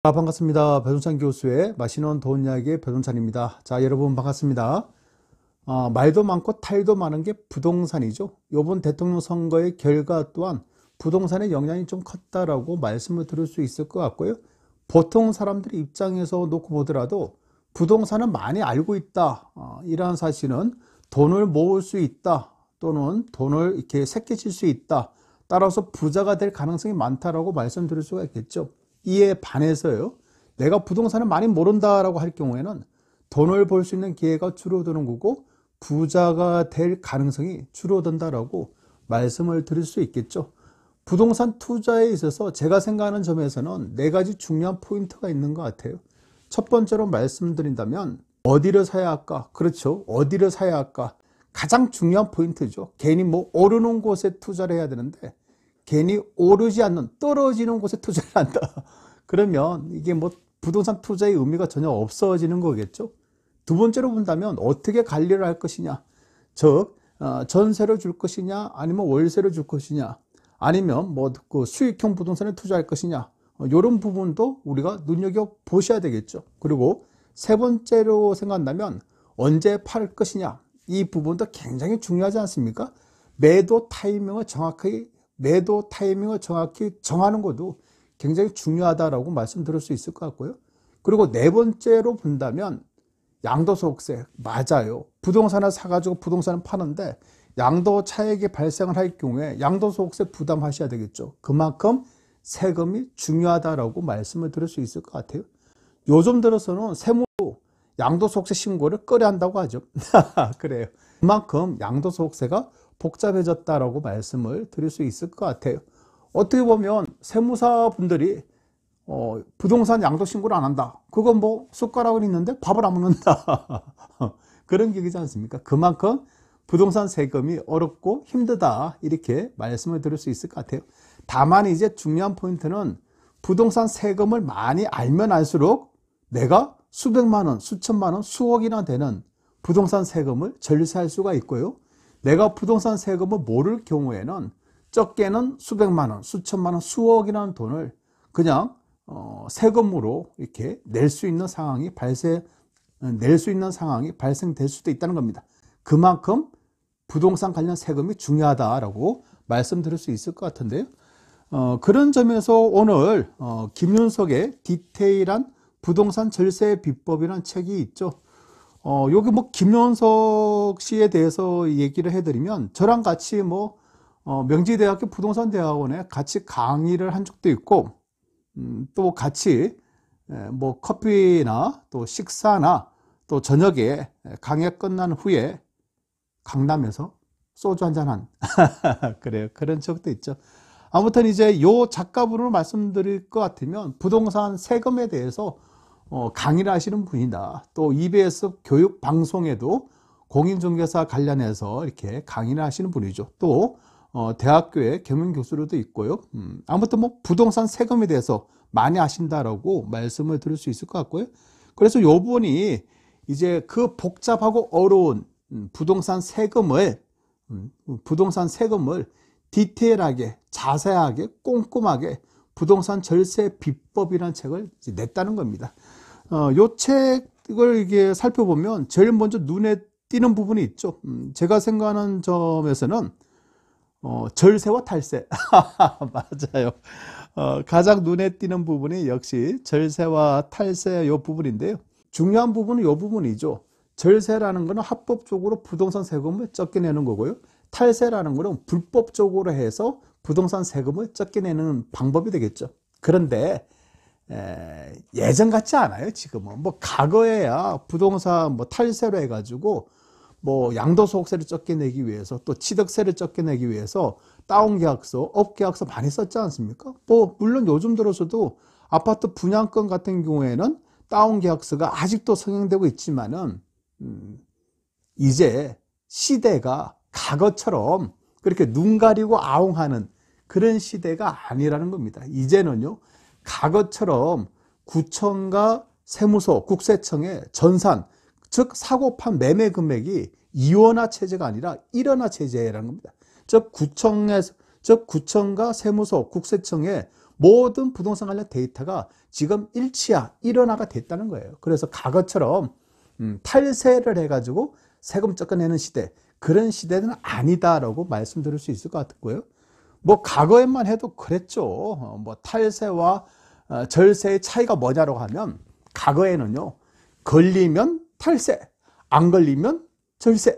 반갑습니다. 배동찬 교수의 맛있는 돈 이야기의 배동찬입니다. 자, 여러분 반갑습니다. 말도 많고 탈도 많은 게 부동산이죠. 이번 대통령 선거의 결과 또한 부동산의 영향이 좀 컸다라고 말씀을 드릴 수 있을 것 같고요. 보통 사람들의 입장에서 놓고 보더라도 부동산은 많이 알고 있다. 이러한 사실은 돈을 모을 수 있다. 또는 돈을 이렇게 새끼칠 수 있다. 따라서 부자가 될 가능성이 많다라고 말씀드릴 수가 있겠죠. 이에 반해서요, 내가 부동산을 많이 모른다라고 할 경우에는 돈을 벌 수 있는 기회가 줄어드는 거고 부자가 될 가능성이 줄어든다라고 말씀을 드릴 수 있겠죠. 부동산 투자에 있어서 제가 생각하는 점에서는 네 가지 중요한 포인트가 있는 것 같아요. 첫 번째로 말씀드린다면 어디를 사야 할까? 그렇죠. 어디를 사야 할까? 가장 중요한 포인트죠. 괜히 오르는 곳에 투자를 해야 되는데 괜히 오르지 않는 떨어지는 곳에 투자를 한다. 그러면 이게 부동산 투자의 의미가 전혀 없어지는 거겠죠. 두 번째로 본다면 어떻게 관리를 할 것이냐. 즉 전세를 줄 것이냐 아니면 월세를 줄 것이냐 아니면 그 수익형 부동산에 투자할 것이냐. 이런 부분도 우리가 눈여겨보셔야 되겠죠. 그리고 세 번째로 생각한다면 언제 팔 것이냐. 이 부분도 굉장히 중요하지 않습니까? 매도 타이밍을 정확히 정하는 것도 굉장히 중요하다라고 말씀드릴 수 있을 것 같고요. 그리고 네 번째로 본다면 양도소득세. 맞아요. 부동산을 사가지고 부동산을 파는데 양도 차익이 발생을 할 경우에 양도소득세 부담하셔야 되겠죠. 그만큼 세금이 중요하다라고 말씀을 드릴 수 있을 것 같아요. 요즘 들어서는 세무도 양도소득세 신고를 꺼려 한다고 하죠. 그래요. 그만큼 양도소득세가 복잡해졌다라고 말씀을 드릴 수 있을 것 같아요. 어떻게 보면 세무사 분들이 부동산 양도신고를 안 한다. 그건 숟가락은 있는데 밥을 안 먹는다. 그런 얘기지 않습니까? 그만큼 부동산 세금이 어렵고 힘들다. 이렇게 말씀을 드릴 수 있을 것 같아요. 다만 이제 중요한 포인트는 부동산 세금을 많이 알면 알수록 내가 수백만 원, 수천만 원, 수억이나 되는 부동산 세금을 절세할 수가 있고요. 내가 부동산 세금을 모를 경우에는 적게는 수백만 원, 수천만 원, 수억이라는 돈을 그냥 세금으로 이렇게 낼 수 있는 상황이 발생될 수도 있다는 겁니다. 그만큼 부동산 관련 세금이 중요하다라고 말씀드릴 수 있을 것 같은데요. 그런 점에서 오늘 김윤석의 디테일한 부동산 절세 비법이라는 책이 있죠. 여기 김윤석 씨에 대해서 얘기를 해드리면 저랑 같이 명지대학교 부동산대학원에 같이 강의를 한 적도 있고 또 같이 커피나 또 식사나 또 저녁에 강의 끝난 후에 강남에서 소주 한잔한 그래요. 그런 적도 있죠. 아무튼 이제 요 작가분으로 말씀드릴 것 같으면 부동산 세금에 대해서 강의를 하시는 분이다. 또 EBS 교육 방송에도 공인중개사 관련해서 이렇게 강의를 하시는 분이죠. 또 대학교의 겸임교수로도 있고요. 아무튼 부동산 세금에 대해서 많이 아신다라고 말씀을 드릴 수 있을 것 같고요. 그래서 요 분이 이제 그 복잡하고 어려운 부동산 세금을 디테일하게, 자세하게, 꼼꼼하게 부동산 절세 비법이라는 책을 냈다는 겁니다. 요 책을 이게 살펴보면 제일 먼저 눈에 띄는 부분이 있죠. 제가 생각하는 점에서는 절세와 탈세. 맞아요. 가장 눈에 띄는 부분이 역시 절세와 탈세 요 부분인데요. 중요한 부분은 요 부분이죠. 절세라는 것은 합법적으로 부동산 세금을 적게 내는 거고요. 탈세라는 것은 불법적으로 해서 부동산 세금을 적게 내는 방법이 되겠죠. 그런데 예전 같지 않아요. 지금은 과거에야 부동산 탈세로 해가지고 양도소득세를 적게 내기 위해서 또 취득세를 적게 내기 위해서 다운계약서, 업계약서 많이 썼지 않습니까? 물론 요즘 들어서도 아파트 분양권 같은 경우에는 다운계약서가 아직도 성행되고 있지만은 이제 시대가 과거처럼 그렇게 눈 가리고 아웅하는 그런 시대가 아니라는 겁니다. 이제는요, 과거처럼 구청과 세무서, 국세청의 전산, 즉 사고판 매매 금액이 2원화 체제가 아니라 1원화 체제라는 겁니다. 즉 구청과 세무서, 국세청에 모든 부동산 관련 데이터가 지금 일원화가 됐다는 거예요. 그래서 과거처럼 탈세를 해가지고 세금 쫓겨내는 시대, 그런 시대는 아니다라고 말씀드릴 수 있을 것 같고요. 뭐 과거에만 해도 그랬죠. 뭐 탈세와 절세의 차이가 뭐냐라고 하면, 과거에는요, 걸리면 탈세, 안 걸리면 절세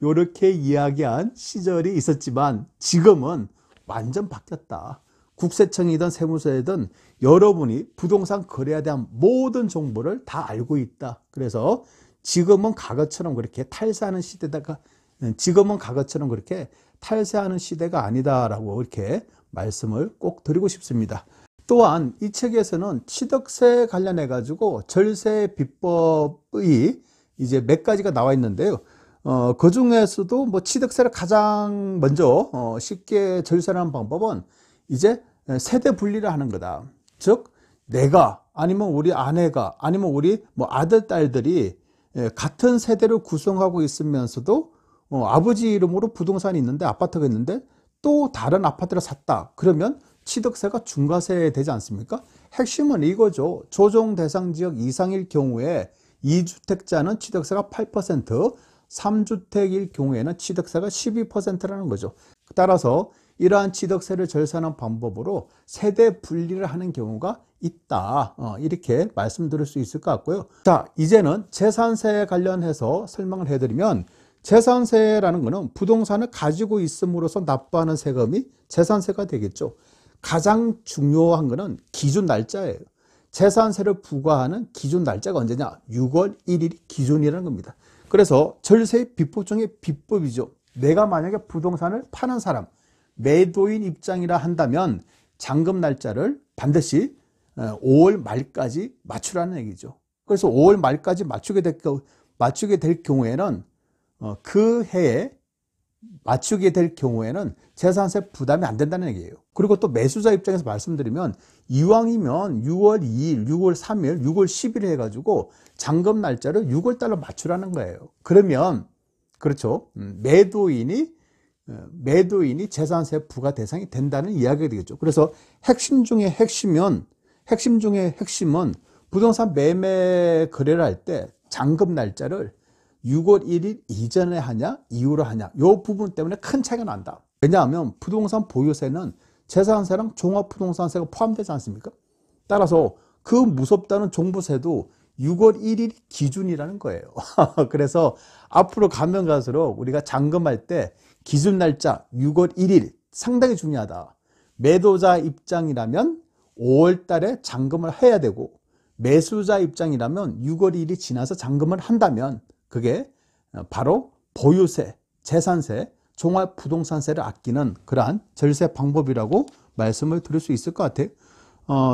이렇게 이야기한 시절이 있었지만 지금은 완전 바뀌었다. 국세청이든 세무서이든 여러분이 부동산 거래에 대한 모든 정보를 다 알고 있다. 그래서 지금은 과거처럼 그렇게 탈세하는 시대다가, 지금은 과거처럼 그렇게 탈세하는 시대가 아니다라고 이렇게 말씀을 꼭 드리고 싶습니다. 또한 이 책에서는 취득세 관련해 가지고 절세 비법이 이제 몇 가지가 나와 있는데요. 그 중에서도 뭐 취득세를 가장 먼저 쉽게 절세하는 방법은 이제 세대 분리를 하는 거다. 즉 내가 아니면 우리 아내가 아니면 우리 뭐 아들 딸들이 같은 세대를 구성하고 있으면서도 아버지 이름으로 부동산이 있는데, 아파트가 있는데 또 다른 아파트를 샀다. 그러면 취득세가 중과세 되지 않습니까? 핵심은 이거죠. 조정 대상 지역 이상일 경우에 2주택자는 취득세가 8%, 3주택일 경우에는 취득세가 12%라는 거죠. 따라서 이러한 취득세를 절세하는 방법으로 세대 분리를 하는 경우가 있다. 이렇게 말씀드릴 수 있을 것 같고요. 자, 이제는 재산세 관련해서 설명을 해드리면, 재산세라는 것은 부동산을 가지고 있음으로써 납부하는 세금이 재산세가 되겠죠. 가장 중요한 것은 기준 날짜예요. 재산세를 부과하는 기준 날짜가 언제냐? 6월 1일이 기준이라는 겁니다. 그래서 절세의 비법 중에 비법이죠. 내가 만약에 부동산을 파는 사람, 매도인 입장이라 한다면 잔금 날짜를 반드시 5월 말까지 맞추라는 얘기죠. 그래서 5월 말까지 맞추게 될 경우에는 그 해에 맞추게 될 경우에는 재산세 부담이 안 된다는 얘기예요. 그리고 또 매수자 입장에서 말씀드리면, 이왕이면 6월 2일, 6월 3일, 6월 10일 해가지고 잔금 날짜를 6월 달로 맞추라는 거예요. 그러면 그렇죠, 매도인이 재산세 부과 대상이 된다는 이야기가 되겠죠. 그래서 핵심 중에 핵심은 부동산 매매 거래를 할 때 잔금 날짜를 6월 1일 이전에 하냐 이후로 하냐, 이 부분 때문에 큰 차이가 난다. 왜냐하면 부동산 보유세는 재산세랑 종합부동산세가 포함되지 않습니까? 따라서 그 무섭다는 종부세도 6월 1일 기준이라는 거예요. 그래서 앞으로 가면 갈수록 우리가 잔금할 때 기준 날짜 6월 1일 상당히 중요하다. 매도자 입장이라면 5월 달에 잔금을 해야 되고, 매수자 입장이라면 6월 1일이 지나서 잔금을 한다면 그게 바로 보유세, 재산세, 종합부동산세를 아끼는 그러한 절세 방법이라고 말씀을 드릴 수 있을 것 같아요.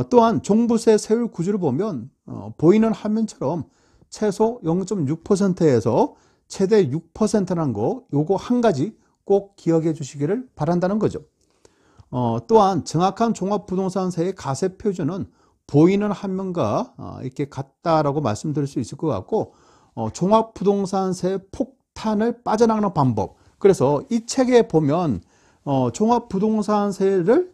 또한 종부세 세율 구조를 보면 보이는 화면처럼 최소 0.6%에서 최대 6%라는 거, 요거 한 가지 꼭 기억해 주시기를 바란다는 거죠. 또한 정확한 종합부동산세의 가세 표준은 보이는 화면과 이렇게 같다라고 말씀드릴 수 있을 것 같고, 종합부동산세 폭탄을 빠져나가는 방법. 그래서 이 책에 보면 종합부동산세를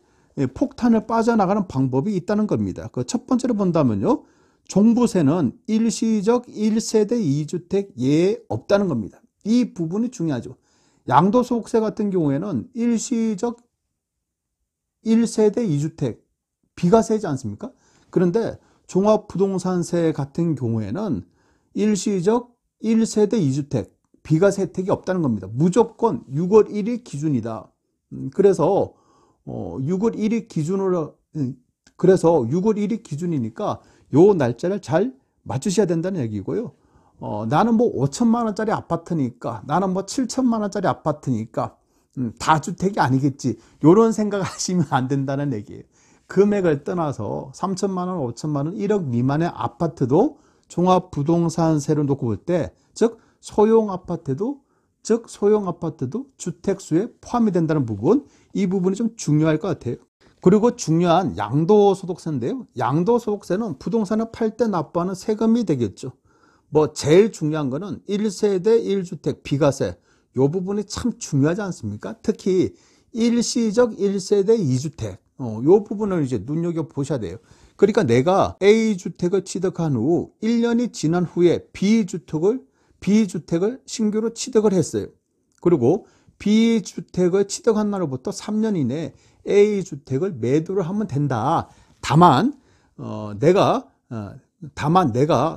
폭탄을 빠져나가는 방법이 있다는 겁니다. 그 첫 번째로 본다면요, 종부세는 일시적 1세대 2주택 예외 없다는 겁니다. 이 부분이 중요하죠. 양도소득세 같은 경우에는 일시적 1세대 2주택 비과세지 않습니까? 그런데 종합부동산세 같은 경우에는 일시적 1세대 2주택 비과세 혜택이 없다는 겁니다. 무조건 6월 1일 기준이다. 그래서 6월 1일 기준이니까 요 날짜를 잘 맞추셔야 된다는 얘기고요. 나는 뭐 5천만 원짜리 아파트니까, 나는 뭐 7천만 원짜리 아파트니까 다주택이 아니겠지, 요런 생각하시면 안 된다는 얘기예요. 금액을 떠나서 3천만 원, 5천만 원, 1억 미만의 아파트도 종합부동산세로 놓고 볼 때, 즉 소형 아파트도 주택수에 포함이 된다는 부분, 이 부분이 좀 중요할 것 같아요. 그리고 중요한 양도소득세인데요, 양도소득세는 부동산을 팔 때 납부하는 세금이 되겠죠. 뭐 제일 중요한 거는 1세대 1주택 비과세, 이 부분이 참 중요하지 않습니까? 특히 일시적 1세대 2주택, 요 부분을 이제 눈여겨 보셔야 돼요. 그러니까 내가 A주택을 취득한 후 1년이 지난 후에 B주택을 신규로 취득을 했어요. 그리고 B주택을 취득한 날로부터 3년 이내에 A주택을 매도를 하면 된다. 다만 내가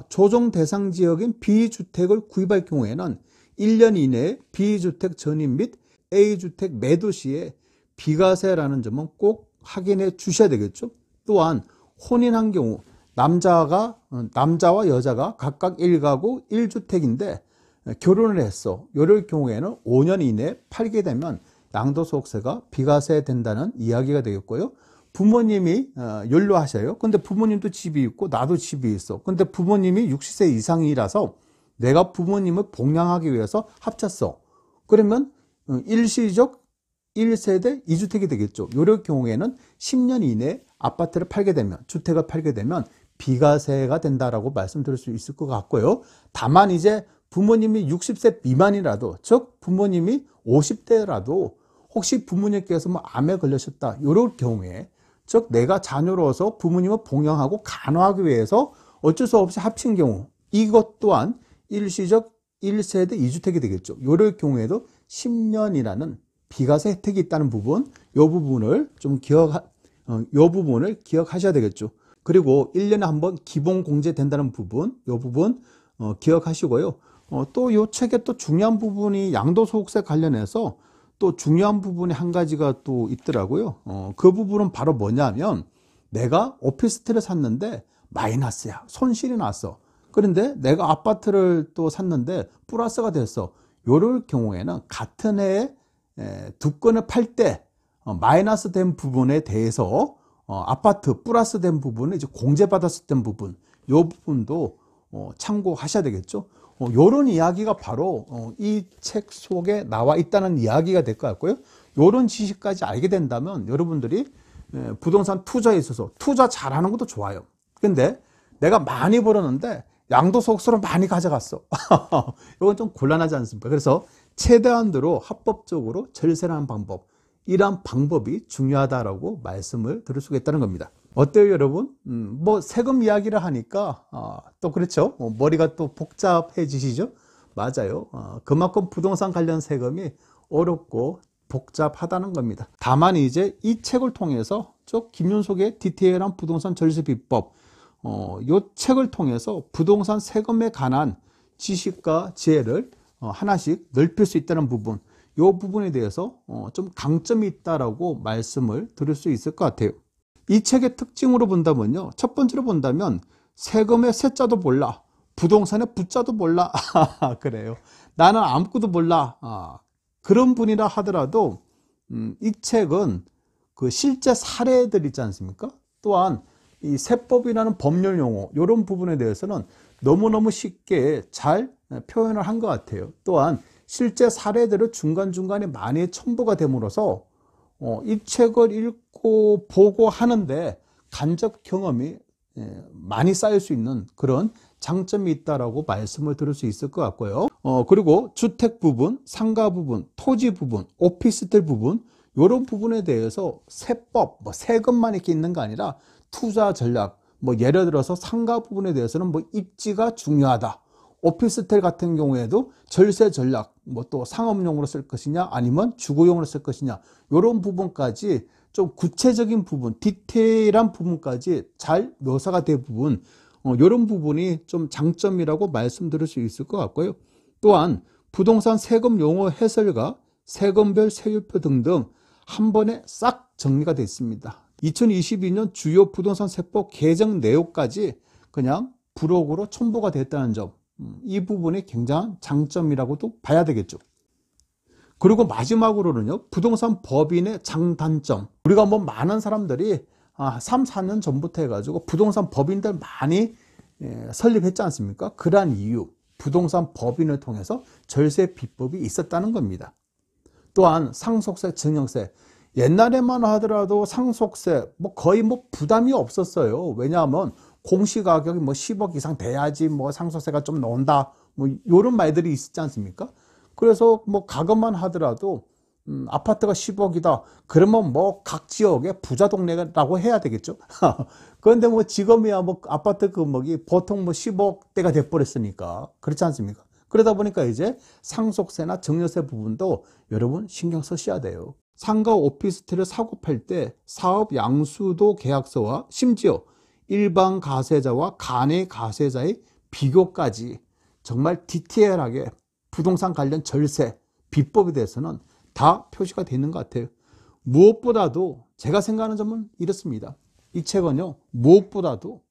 조정 대상 지역인 B주택을 구입할 경우에는 1년 이내에 B주택 전입 및 A주택 매도 시에 비과세라는 점은 꼭 확인해 주셔야 되겠죠. 또한 혼인한 경우 남자와 여자가 각각 1가구 1주택인데 결혼을 했어. 이럴 경우에는 5년 이내에 팔게 되면 양도소득세가 비과세 된다는 이야기가 되겠고요. 부모님이 연로하셔요. 근데 부모님도 집이 있고 나도 집이 있어. 근데 부모님이 60세 이상이라서 내가 부모님을 복양하기 위해서 합쳤어. 그러면 일시적 1세대 2주택이 되겠죠. 이럴 경우에는 10년 이내에 아파트를 팔게 되면, 주택을 팔게 되면 비과세가 된다라고 말씀드릴 수 있을 것 같고요. 다만 이제 부모님이 60세 미만이라도, 즉 부모님이 50대라도 혹시 부모님께서 뭐 암에 걸리셨다 이럴 경우에, 즉 내가 자녀로서 부모님을 봉양하고 간호하기 위해서 어쩔 수 없이 합친 경우, 이것 또한 일시적 1세대 2주택이 되겠죠. 이럴 경우에도 10년이라는 비과세 혜택이 있다는 부분, 이 부분을 좀 기억하셔야 되겠죠. 그리고 1년에 한 번 기본 공제된다는 부분, 이 부분 기억하시고요. 또 이 책에 또 중요한 부분이 양도소득세 관련해서 또 중요한 부분이 한 가지가 또 있더라고요. 그 부분은 바로 뭐냐면, 내가 오피스텔을 샀는데 마이너스야, 손실이 났어. 그런데 내가 아파트를 또 샀는데 플러스가 됐어. 이럴 경우에는 같은 해에 두 건을 팔 때 마이너스 된 부분에 대해서 아파트 플러스 된 부분을 이제 공제받았을 때 부분, 이 부분도 참고하셔야 되겠죠. 요런 이야기가 바로 이 책 속에 나와 있다는 이야기가 될 것 같고요. 요런 지식까지 알게 된다면 여러분들이 부동산 투자에 있어서 투자 잘하는 것도 좋아요. 근데 내가 많이 벌었는데 양도소득세로 많이 가져갔어. 이건 좀 곤란하지 않습니까? 그래서 최대한으로 합법적으로 절세를 하는 방법, 이러한 방법이 중요하다라고 말씀을 드릴 수가 있다는 겁니다. 어때요, 여러분? 뭐 세금 이야기를 하니까 또 그렇죠. 머리가 또 복잡해지시죠? 맞아요. 그만큼 부동산 관련 세금이 어렵고 복잡하다는 겁니다. 다만 이제 이 책을 통해서 김윤석의 디테일한 부동산 절세 비법, 이 책을 통해서 부동산 세금에 관한 지식과 지혜를 하나씩 넓힐 수 있다는 부분, 이 부분에 대해서 좀 강점이 있다라고 말씀을 드릴 수 있을 것 같아요. 이 책의 특징으로 본다면요, 첫 번째로 본다면 세금의 세자도 몰라, 부동산의 부자도 몰라. 그래요. 나는 아무것도 몰라. 그런 분이라 하더라도 이 책은 그 실제 사례들 있지 않습니까? 또한 이 세법이라는 법률 용어, 이런 부분에 대해서는 너무너무 쉽게 잘 표현을 한 것 같아요. 또한 실제 사례들을 중간중간에 많이 첨부가 됨으로써 이 책을 읽고 보고 하는데 간접 경험이 많이 쌓일 수 있는 그런 장점이 있다라고 말씀을 드릴 수 있을 것 같고요. 그리고 주택 부분, 상가 부분, 토지 부분, 오피스텔 부분, 이런 부분에 대해서 세법, 세금만 이렇게 있는 거 아니라 투자 전략, 예를 들어서 상가 부분에 대해서는 입지가 중요하다. 오피스텔 같은 경우에도 절세 전략, 또 상업용으로 쓸 것이냐 아니면 주거용으로 쓸 것이냐, 이런 부분까지 좀 구체적인 부분, 디테일한 부분까지 잘 묘사가 된 부분, 이런 부분이 좀 장점이라고 말씀드릴 수 있을 것 같고요. 또한 부동산 세금 용어 해설과 세금별 세율표 등등 한 번에 싹 정리가 되어 있습니다. 2022년 주요 부동산 세법 개정 내용까지 그냥 부록으로 첨부가 됐다는 점, 이 부분이 굉장한 장점이라고도 봐야 되겠죠. 그리고 마지막으로는요, 부동산 법인의 장단점. 우리가 많은 사람들이 3, 4년 전부터 해가지고 부동산 법인들 많이 설립했지 않습니까? 그러한 이유, 부동산 법인을 통해서 절세 비법이 있었다는 겁니다. 또한 상속세, 증여세, 옛날에만 하더라도 상속세 거의 부담이 없었어요. 왜냐하면 공시가격이 10억 이상 돼야지 상속세가 좀 나온다, 이런 말들이 있지 않습니까? 그래서 가급만 하더라도 아파트가 10억이다. 그러면 뭐 각 지역의 부자 동네라고 해야 되겠죠. 그런데 뭐 지금이야 뭐 아파트 금액이 보통 뭐 10억대가 돼버렸으니까. 그렇지 않습니까? 그러다 보니까 이제 상속세나 증여세 부분도 여러분 신경 쓰셔야 돼요. 상가 오피스텔을 사고 팔 때 사업 양수도 계약서와 심지어 일반 가세자와 간의 가세자의 비교까지 정말 디테일하게 부동산 관련 절세, 비법에 대해서는 다 표시가 되어 있는 것 같아요. 무엇보다도 제가 생각하는 점은 이렇습니다. 이 책은요, 무엇보다도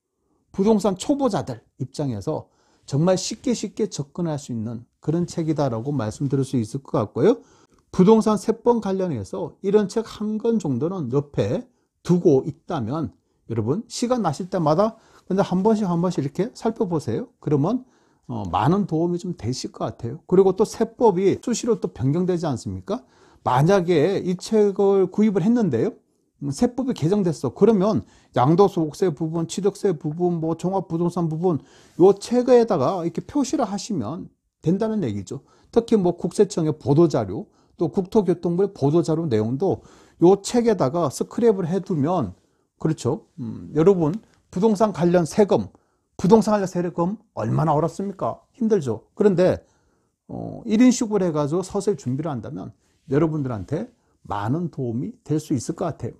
부동산 초보자들 입장에서 정말 쉽게 접근할 수 있는 그런 책이다라고 말씀드릴 수 있을 것 같고요. 부동산 세법 관련해서 이런 책 한 권 정도는 옆에 두고 있다면 여러분 시간 나실 때마다 근데 한 번씩 이렇게 살펴보세요. 그러면 많은 도움이 좀 되실 것 같아요. 그리고 또 세법이 수시로 또 변경되지 않습니까? 만약에 이 책을 구입을 했는데요, 세법이 개정됐어. 그러면 양도소득세 부분, 취득세 부분, 뭐 종합부동산 부분, 요 책에다가 이렇게 표시를 하시면 된다는 얘기죠. 특히 뭐 국세청의 보도자료, 또 국토교통부의 보도자료 내용도 요 책에다가 스크랩을 해두면, 그렇죠. 여러분, 부동산 관련 세금, 부동산 관련 세금 얼마나 어렵습니까? 힘들죠. 그런데 1인식으로 해가지고 서서히 준비를 한다면 여러분들한테 많은 도움이 될 수 있을 것 같아요.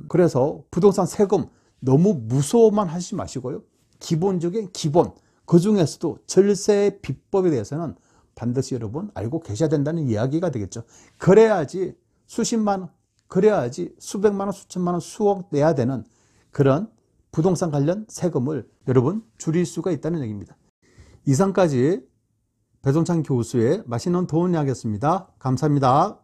그래서 부동산 세금 너무 무서워만 하시지 마시고요. 기본적인 기본, 그 중에서도 절세 비법에 대해서는 반드시 여러분 알고 계셔야 된다는 이야기가 되겠죠. 그래야지 수십만 원, 그래야지 수백만 원, 수천만 원, 수억 내야 되는 그런 부동산 관련 세금을 여러분 줄일 수가 있다는 얘기입니다. 이상까지 배종찬 교수의 맛있는 도움 이야기였습니다. 감사합니다.